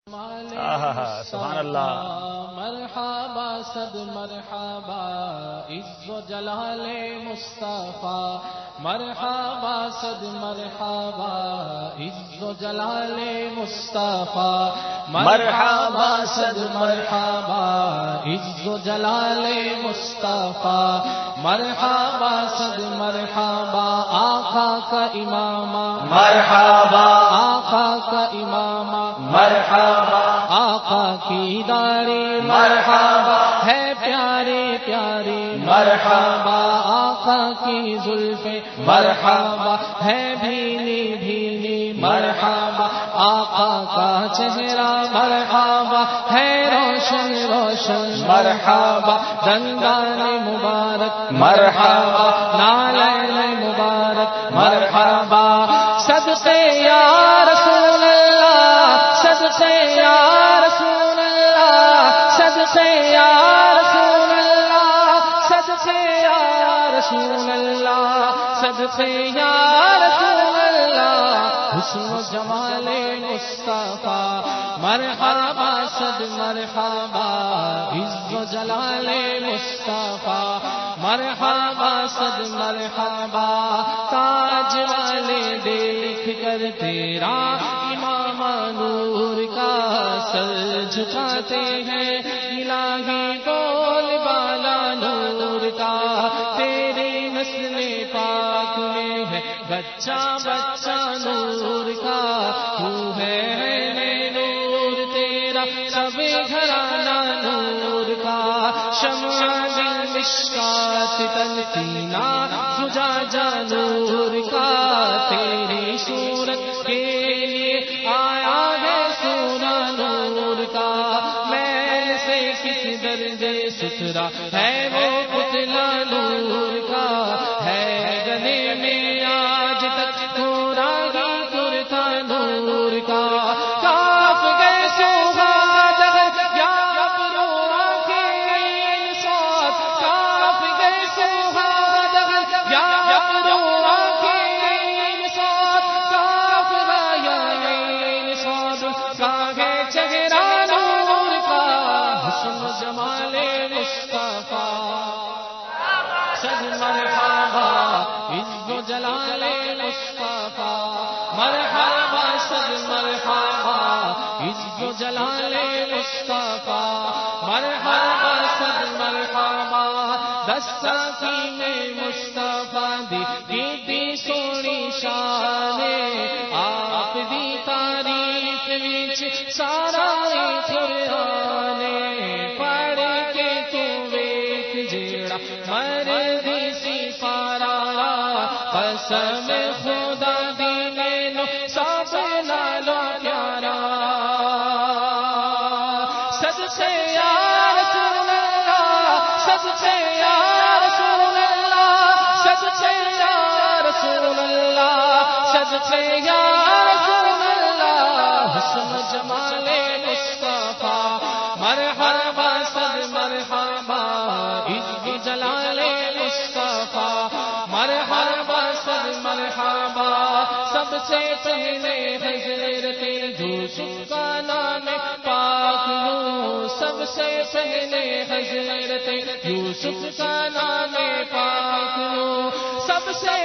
سبحان اللہ. مرحبا صد مرحبا عز و جلال مصطفیٰ. مرحبا صد مرحبا عز و جلال مصطفیٰ. مرحبا صد مرحبا عز و جلال مصطفیٰ. مرحبا صد مرحبا آقا کا امامہ. مرحبا آقا کا امامہ. مرحبا آقا کی داڑھی مرحبا ہے پیاری پیاری. مرحبا آقا کی زلفیں مرحبا ہے بھیلی بھیلی. مرحبا آقا کا چہرہ مرحبا ہے روشن روشن. مرحبا دندان مبارک مرحبا نالین مبارک. مرحبا صدقے یا رسول اللہ. صدقے یا رسول اللہ. صدقے یا رسول اللہ. صدقے یا رسول اللہ. صدقے یا رسول اللہ. حسن و جمال مصطفیٰ. مرحبا صد مرحبا عز و جلال مصطفیٰ. مرحبا صد مرحبا تاج والے دیکھ کر تیرا امام نور کا سر جھکاتے ہیں. الہی بول بالا نور کا تیری نسل پاک میں ہے بچہ بچہ نور کا. تو ہے نور تیرا سب گھرانہ نور کا. شمع دل مشکات تلقینا زجاجہ نور کا. تیری صورت کے لیے آیا ہے سونا نور کا. میل سے کس درجے ستھرا ہے وہ پتلا نور کا. ہے گلے میں آج تک تھوڑا ہی کرتا نور کا. کاف گئے سوہاد یا ابرو کے انصاف. کاف گئے سوہاد یا ابرو کے انصاف. کاف گیا انصاف کا ہے چہرہ نور کا. حسن جمال مصطفیٰ. صد مرحبا عز و جلال مصطفیٰ. مرحبا صد مرحبا عز و جلال مصطفیٰ. مرحبا صد مرحبا دستاکی میں مصطفیٰ دی سونی شان. آپ دی تعریف وچ سارا قرآن پڑھ کے تو ویکھ جیڑا مردی سپارا. قسم خدا دی مینوں سب نالوں پیارا. صدقے یا رسول اللہ. صدقے یا رسول اللہ. صدقے یا رسول اللہ. صدقے یا رسول اللہ. حسن جمال مصطفیٰ. مرحبا صد مرحبا عز و جلال مصطفیٰ. مرحبا صد مرحبا سب سے پہلے حضرت یوسف کا نام پاک لوں. سب سے پہلے حضرت یوسف کا نام پاک لوں. سب سے